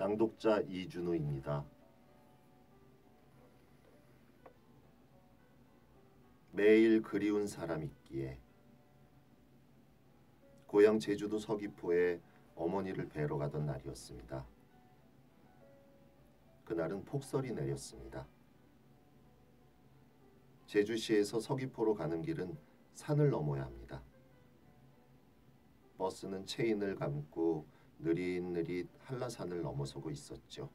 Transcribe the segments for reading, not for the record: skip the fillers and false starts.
낭독자 이준우입니다. 매일 그리운 사람 있기에. 고향 제주도 서귀포에 어머니를 뵈러 가던 날이었습니다. 그날은 폭설이 내렸습니다. 제주시에서 서귀포로 가는 길은 산을 넘어야 합니다. 버스는 체인을 감고 느릿느릿 한라산을 넘어서고 있었죠.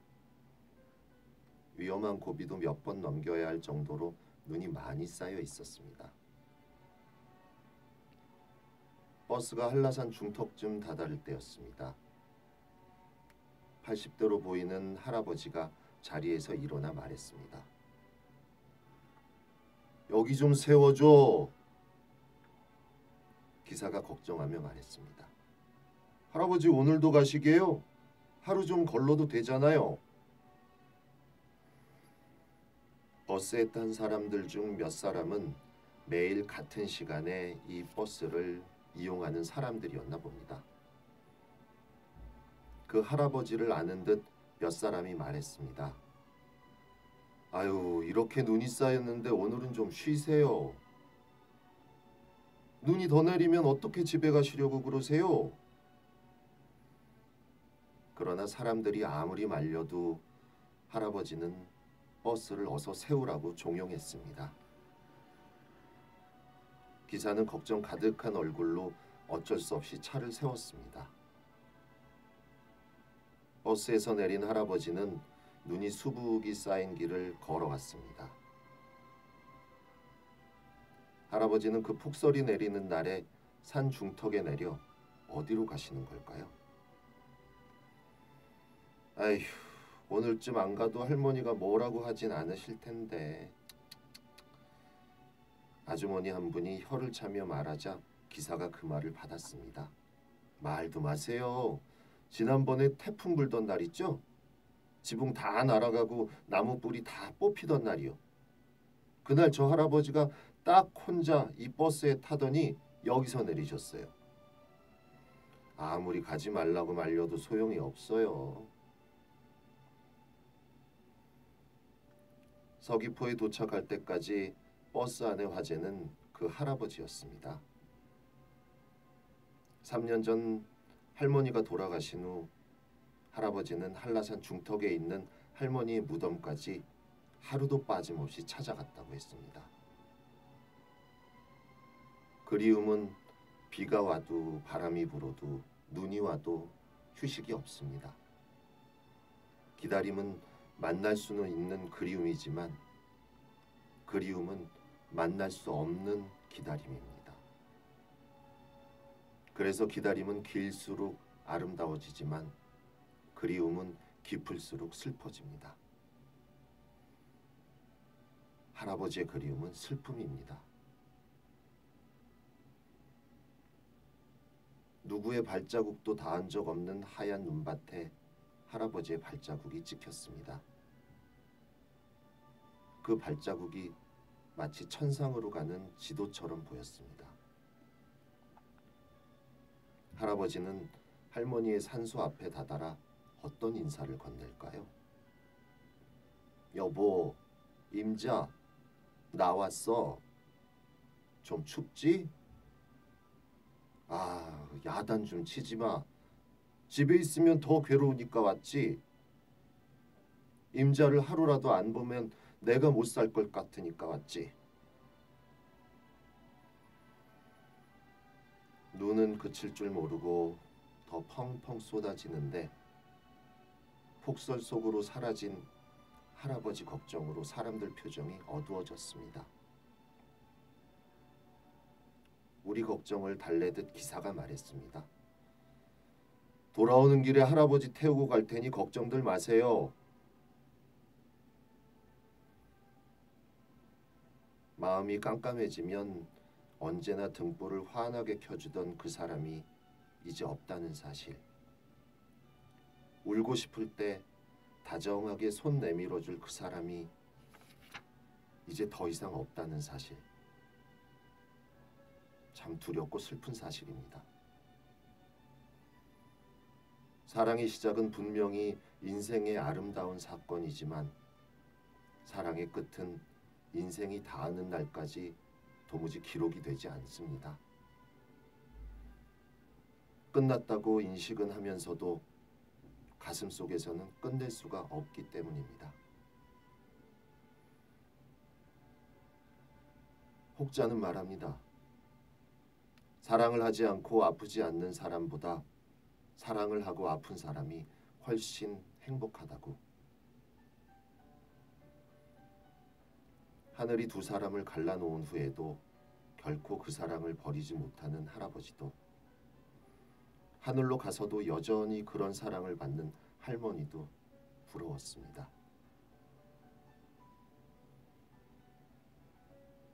위험한 고비도 몇 번 넘겨야 할 정도로 눈이 많이 쌓여 있었습니다. 버스가 한라산 중턱쯤 다다를 때였습니다. 80대로 보이는 할아버지가 자리에서 일어나 말했습니다. 여기 좀 세워줘. 기사가 걱정하며 말했습니다. 할아버지 오늘도 가시게요? 하루 좀 걸러도 되잖아요. 버스에 탄 사람들 중 몇 사람은 매일 같은 시간에 이 버스를 이용하는 사람들이었나 봅니다. 그 할아버지를 아는 듯 몇 사람이 말했습니다. 아유, 이렇게 눈이 쌓였는데 오늘은 좀 쉬세요. 눈이 더 내리면 어떻게 집에 가시려고 그러세요? 그러나 사람들이 아무리 말려도 할아버지는 버스를 어서 세우라고 종용했습니다. 기사는 걱정 가득한 얼굴로 어쩔 수 없이 차를 세웠습니다. 버스에서 내린 할아버지는 눈이 수북이 쌓인 길을 걸어갔습니다. 할아버지는 그 폭설이 내리는 날에 산 중턱에 내려 어디로 가시는 걸까요? 아휴, 오늘쯤 안 가도 할머니가 뭐라고 하진 않으실 텐데. 아주머니 한 분이 혀를 차며 말하자 기사가 그 말을 받았습니다. 말도 마세요. 지난번에 태풍 불던 날 있죠? 지붕 다 날아가고 나무 뿌리 다 뽑히던 날이요. 그날 저 할아버지가 딱 혼자 이 버스에 타더니 여기서 내리셨어요. 아무리 가지 말라고 말려도 소용이 없어요. 서귀포에 도착할 때까지 버스 안의 화제는 그 할아버지였습니다. 3년 전 할머니가 돌아가신 후 할아버지는 한라산 중턱에 있는 할머니의 무덤까지 하루도 빠짐없이 찾아갔다고 했습니다. 그리움은 비가 와도 바람이 불어도 눈이 와도 휴식이 없습니다. 기다림은 만날 수는 있는 그리움이지만 그리움은 만날 수 없는 기다림입니다. 그래서 기다림은 길수록 아름다워지지만 그리움은 깊을수록 슬퍼집니다. 할아버지의 그리움은 슬픔입니다. 누구의 발자국도 닿은 적 없는 하얀 눈밭에 할아버지의 발자국이 찍혔습니다. 그 발자국이 마치 천상으로 가는 지도처럼 보였습니다. 할아버지는 할머니의 산소 앞에 다다라 어떤 인사를 건넬까요? 여보, 임자, 나왔어. 좀 춥지? 아, 야단 좀 치지 마. 집에 있으면 더 괴로우니까 왔지. 임자를 하루라도 안 보면 내가 못 살 것 같으니까 왔지. 눈은 그칠 줄 모르고 더 펑펑 쏟아지는데 폭설 속으로 사라진 할아버지 걱정으로 사람들 표정이 어두워졌습니다. 우리 걱정을 달래듯 기사가 말했습니다. 돌아오는 길에 할아버지 태우고 갈 테니 걱정들 마세요. 마음이 깜깜해지면 언제나 등불을 환하게 켜주던 그 사람이 이제 없다는 사실. 울고 싶을 때 다정하게 손 내밀어줄 그 사람이 이제 더 이상 없다는 사실. 참 두렵고 슬픈 사실입니다. 사랑의 시작은 분명히 인생의 아름다운 사건이지만 사랑의 끝은 인생이 닿는 날까지 도무지 기록이 되지 않습니다. 끝났다고 인식은 하면서도 가슴 속에서는 끝낼 수가 없기 때문입니다. 혹자는 말합니다. 사랑을 하지 않고 아프지 않는 사람보다 사랑을 하고 아픈 사람이 훨씬 행복하다고. 하늘이 두 사람을 갈라놓은 후에도 결코 그 사랑을 버리지 못하는 할아버지도, 하늘로 가서도 여전히 그런 사랑을 받는 할머니도 부러웠습니다.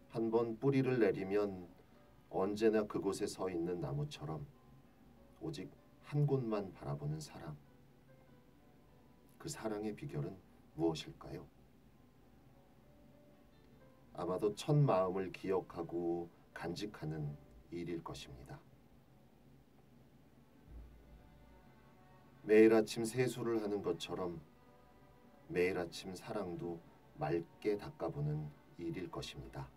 한번 뿌리를 내리면 언제나 그곳에 서 있는 나무처럼 오직 한 곳만 바라보는 사랑. 그 사랑의 비결은 무엇일까요? 아마도 첫 마음을 기억하고 간직하는 일일 것입니다. 매일 아침 세수를 하는 것처럼 매일 아침 사랑도 맑게 닦아보는 일일 것입니다.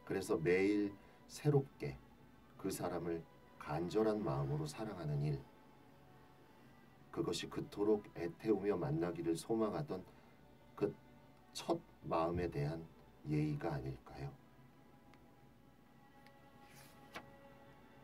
그래서 매일 새롭게 그 사람을 간절한 마음으로 사랑하는 일, 그것이 그토록 애태우며 만나기를 소망하던 그 첫 마음에 대한 예의가 아닐까요?